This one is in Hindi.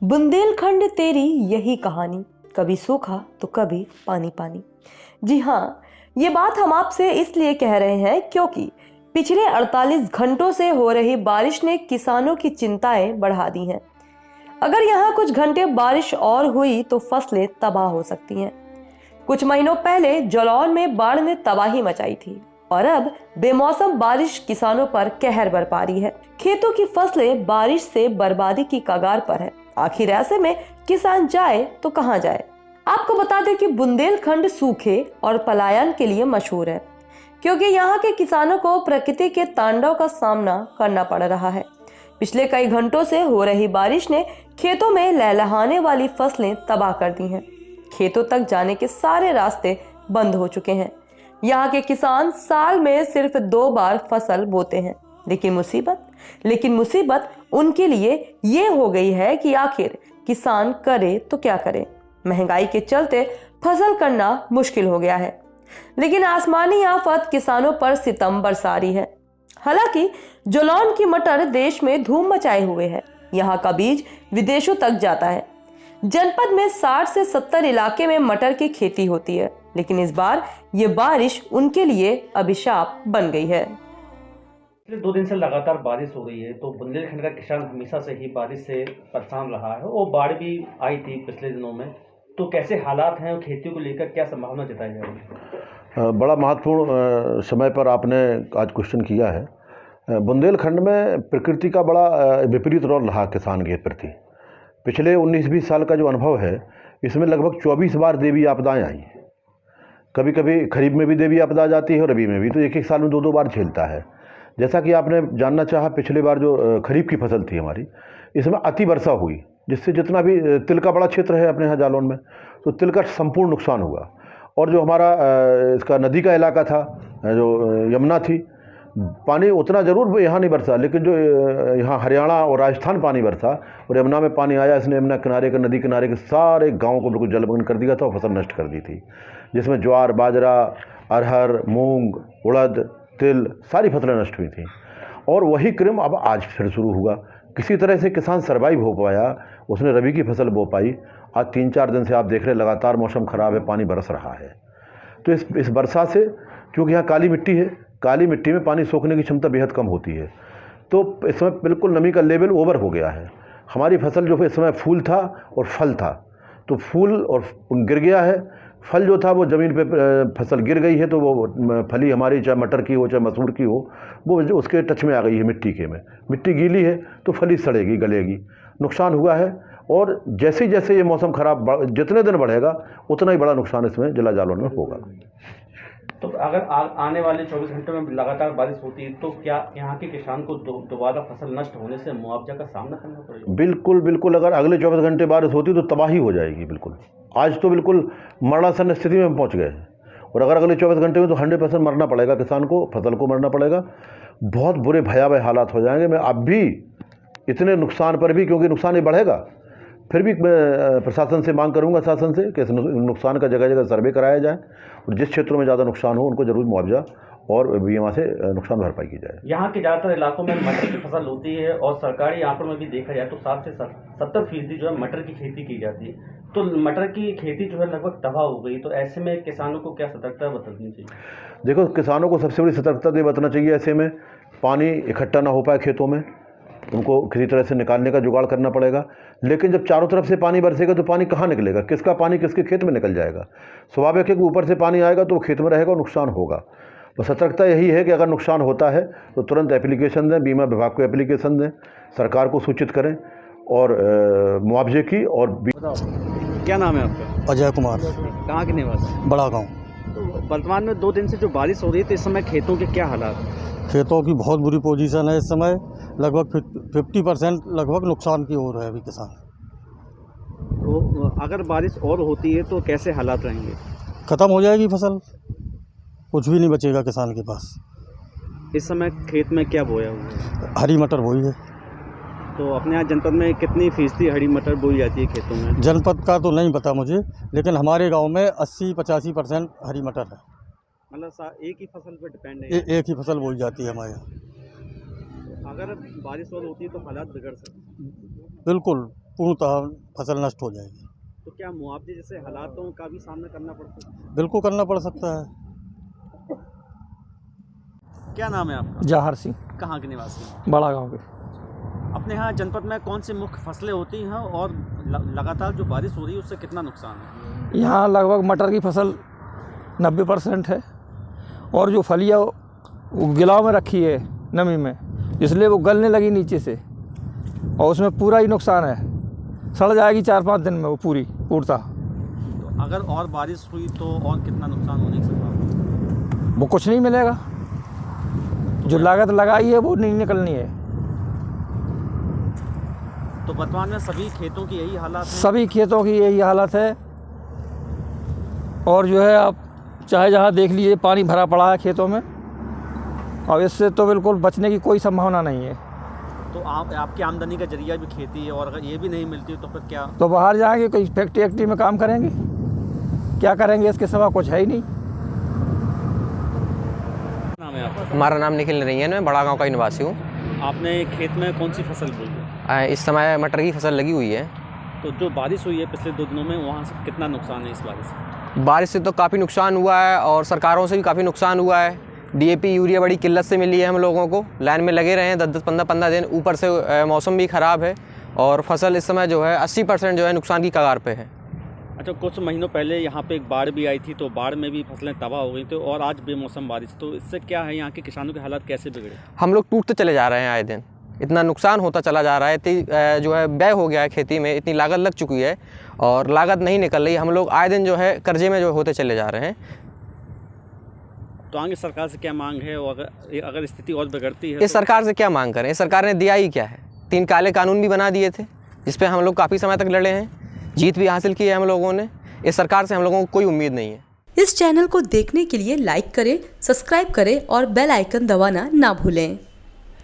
बुंदेलखंड तेरी यही कहानी, कभी सूखा तो कभी पानी पानी। जी हाँ, ये बात हम आपसे इसलिए कह रहे हैं क्योंकि पिछले 48 घंटों से हो रही बारिश ने किसानों की चिंताएं बढ़ा दी हैं। अगर यहाँ कुछ घंटे बारिश और हुई तो फसलें तबाह हो सकती हैं। कुछ महीनों पहले जलौन में बाढ़ ने तबाही मचाई थी और अब बेमौसम बारिश किसानों पर कहर बरपा रही है। खेतों की फसलें बारिश से बर्बादी की कगार पर है। आखिर ऐसे में किसान जाए तो कहां जाए। आपको बता दें कि बुंदेलखंड सूखे और पलायन के लिए मशहूर है, क्योंकि यहाँ के किसानों को प्रकृति के तांडव का सामना करना पड़ रहा है। पिछले कई घंटों से हो रही बारिश ने खेतों में लहलहाने वाली फसलें तबाह कर दी हैं। खेतों तक जाने के सारे रास्ते बंद हो चुके हैं। यहाँ के किसान साल में सिर्फ 2 बार फसल बोते हैं, लेकिन मुसीबत उनके लिए ये हो गई है कि आखिर किसान करे तो क्या करे। महंगाई के चलते फसल करना मुश्किल हो गया है, लेकिन आसमानी आफत किसानों पर सितम बरसा रही है। हालांकि जलौन की मटर देश में धूम मचाए हुए है। यहाँ का बीज विदेशों तक जाता है। जनपद में 60 से 70 इलाके में मटर की खेती होती है, लेकिन इस बार ये बारिश उनके लिए अभिशाप बन गई है। पिछले 2 दिन से लगातार बारिश हो रही है, तो बुंदेलखंड का किसान हमेशा से ही बारिश से परेशान रहा है और बाढ़ भी आई थी पिछले दिनों में। तो कैसे हालात हैं और खेती को लेकर क्या संभावना जताई जा रही है? बड़ा महत्वपूर्ण समय पर आपने आज क्वेश्चन किया है। बुंदेलखंड में प्रकृति का बड़ा विपरीत रोल रहा किसान के प्रति। पिछले 19-20 साल का जो अनुभव है, इसमें लगभग 24 बार देवी आपदाएं आई। कभी कभी खरीफ में भी देवी आपदा आ जाती है और रबी में भी, तो एक साल में 2 बार झेलता है। जैसा कि आपने जानना चाहा, पिछले बार जो खरीफ की फसल थी हमारी, इसमें अति वर्षा हुई, जिससे जितना भी तिल का बड़ा क्षेत्र है अपने यहाँ जालौन में, तो तिल का संपूर्ण नुकसान हुआ। और जो हमारा इसका नदी का इलाका था, जो यमुना थी, पानी उतना ज़रूर यहाँ नहीं बरसा, लेकिन जो यहाँ हरियाणा और राजस्थान पानी बरसा और यमुना में पानी आया, इसने यमुना किनारे के नदी किनारे के सारे गाँव को बिल्कुल जलमग्न कर दिया था और फसल नष्ट कर दी थी, जिसमें ज्वार, बाजरा, अरहर, मूंग, उड़द, तिल, सारी फसलें नष्ट हुई थी। और वही क्रम अब आज फिर शुरू हुआ। किसी तरह से किसान सर्वाइव हो पाया, उसने रबी की फसल बो पाई। आज 3-4 दिन से आप देख रहे हैं लगातार मौसम ख़राब है, पानी बरस रहा है। तो इस वर्षा से, क्योंकि यहाँ काली मिट्टी है, काली मिट्टी में पानी सोखने की क्षमता बेहद कम होती है, तो इस समय बिल्कुल नमी का लेवल ओवर हो गया है। हमारी फसल जो इस समय फूल था और फल था, तो फूल और गिर गया है। फल जो था वो ज़मीन पे फसल गिर गई है, तो वो फली हमारी चाहे मटर की हो चाहे मसूर की हो, वो उसके टच में आ गई है मिट्टी के में। मिट्टी गीली है तो फली सड़ेगी, गलेगी। नुकसान हुआ है। और जैसे जैसे ये मौसम खराब जितने दिन बढ़ेगा उतना ही बड़ा नुकसान इसमें जिला जालौन में होगा। तो अगर आने वाले 24 घंटों में लगातार बारिश होती है, तो क्या यहाँ के किसान को दोबारा फसल नष्ट होने से मुआवजा का सामना करना पड़ेगा? बिल्कुल। अगर अगले 24 घंटे बारिश होती तो तबाही हो जाएगी। बिल्कुल, आज तो बिल्कुल मरणासन स्थिति में पहुँच गए हैं, और अगर अगले 24 घंटे में तो 100% मरना पड़ेगा किसान को, फसल को मरना पड़ेगा। बहुत बुरे भयावह हालात हो जाएंगे। मैं अब भी इतने नुकसान पर भी, क्योंकि नुकसान ही बढ़ेगा, फिर भी मैं प्रशासन से मांग करूंगा, शासन से, कि इस नुकसान का जगह जगह सर्वे कराया जाए और जिस क्षेत्रों में ज़्यादा नुकसान हो उनको जरूर मुआवजा और बीमा से नुकसान भरपाई की जाए। यहाँ के ज़्यादातर इलाकों में मटर की फसल होती है और सरकारी आंकड़ों में भी देखा जाए तो 60 से 70% जो है मटर की खेती की जाती है। तो मटर की खेती जो है लगभग तबाह हो गई, तो ऐसे में किसानों को क्या सतर्कता बरतनी चाहिए? देखो, किसानों को सबसे बड़ी सतर्कता ये बरतना चाहिए, ऐसे में पानी इकट्ठा ना हो पाए खेतों में, उनको किसी तरह से निकालने का जुगाड़ करना पड़ेगा। लेकिन जब चारों तरफ से पानी बरसेगा तो पानी कहाँ निकलेगा? किसका पानी किसके खेत में निकल जाएगा? स्वाभाविक है कि ऊपर से पानी आएगा तो वो खेत में रहेगा और नुकसान होगा। तो सतर्कता यही है कि अगर नुकसान होता है तो तुरंत एप्लीकेशन दें, बीमा विभाग को एप्लीकेशन दें, सरकार को सूचित करें और मुआवजे की। और क्या नाम है आपका? अजय कुमार। कहाँ के निवासी? बड़ा गाँव। तो वर्तमान में 2 दिन से जो बारिश हो रही है, तो इस समय खेतों के क्या हालात हैं? खेतों की बहुत बुरी पोजीशन है इस समय। लगभग 50% लगभग नुकसान की ओर है अभी किसान। तो अगर बारिश और होती है तो कैसे हालात रहेंगे? ख़त्म हो जाएगी फसल, कुछ भी नहीं बचेगा किसान के पास। इस समय खेत में क्या बोया हुआ है? हरी मटर बोई है। तो अपने यहाँ जनपद में कितनी फीसदी हरी मटर बोई जाती है खेतों में? जनपद का तो नहीं पता मुझे, लेकिन हमारे गांव में 80-85% हरी मटर है। मतलब एक ही फसल पर डिपेंड है? एक ही फसल बोई जाती है हमारे यहाँ। अगर बारिश और होती है तो हालात बिगड़ सकते हैं। बिल्कुल, पूर्णतः फसल नष्ट हो जाएगी। तो क्या मुआवजे जैसे हालातों का भी सामना करना पड़ता है? बिल्कुल करना पड़ सकता है। क्या नाम है आपका? जवाहर सिंह, कहाँ के निवासी? बड़ा गांव के। अपने यहाँ जनपद में कौन सी मुख्य फसलें होती हैं और लगातार जो बारिश हो रही है उससे कितना नुकसान है? यहाँ लगभग मटर की फसल 90% है और जो फलियाँ वो गिलाव में रखी है नमी में, इसलिए वो गलने लगी नीचे से और उसमें पूरा ही नुकसान है। सड़ जाएगी 4-5 दिन में वो पूर्णतः। तो अगर और बारिश हुई तो और कितना नुकसान होने की संभावना? वो कुछ नहीं मिलेगा, जो लागत लगाई है वो नहीं निकलनी है। तो वर्तमान में सभी खेतों की यही हालत है? सभी खेतों की यही हालत है और जो है आप चाहे जहाँ देख लीजिए पानी भरा पड़ा है खेतों में और इससे तो बिल्कुल बचने की कोई संभावना नहीं है। तो आपकी आमदनी का जरिया भी खेती है और अगर ये भी नहीं मिलती तो फिर क्या? तो बाहर जाएंगे, कोई फैक्ट्री में काम करेंगे, क्या करेंगे, इसके सिवा कुछ है ही नहीं। नाम है आपका? हमारा नाम निखिल नरैयन, मैं बड़ा गांव का ही निवासी हूँ। आपने खेत में कौन सी फसल बोई है? इस समय मटर की फसल लगी हुई है। तो जो बारिश हुई है पिछले 2 दिनों में वहाँ से कितना नुकसान है इस बारिश से? बारिश से तो काफ़ी नुकसान हुआ है और सरकारों से भी काफ़ी नुकसान हुआ है। डीएपी यूरिया बड़ी किल्लत से मिली है हम लोगों को, लाइन में लगे रहे हैं 10-10 15-15 दिन, ऊपर से मौसम भी ख़राब है और फसल इस समय जो है 80% जो है नुकसान की कगार पे है। अच्छा, कुछ महीनों पहले यहाँ पे एक बाढ़ भी आई थी तो बाढ़ में भी फसलें तबाह हो गई थी और आज बेमौसम बारिश, तो इससे क्या है यहाँ के किसानों के हालात कैसे बिगड़े? हम लोग टूटते चले जा रहे हैं आए दिन, इतना नुकसान होता चला जा रहा है, इतनी जो है व्यय हो गया है खेती में, इतनी लागत लग चुकी है और लागत नहीं निकल रही। हम लोग आए दिन जो है कर्जे में जो होते चले जा रहे हैं। तो आगे सरकार से क्या मांग है और अगर स्थिति और बिगड़ती है इस सरकार से क्या मांग करें? इस सरकार ने दिया ही क्या है? 3 काले कानून भी बना दिए थे जिस पे हम लोग काफ़ी समय तक लड़े हैं, जीत भी हासिल की है हम लोगों ने। इस सरकार से हम लोगों को कोई उम्मीद नहीं है। इस चैनल को देखने के लिए लाइक करें, सब्सक्राइब करें और बेल आइकन दबाना ना भूलें।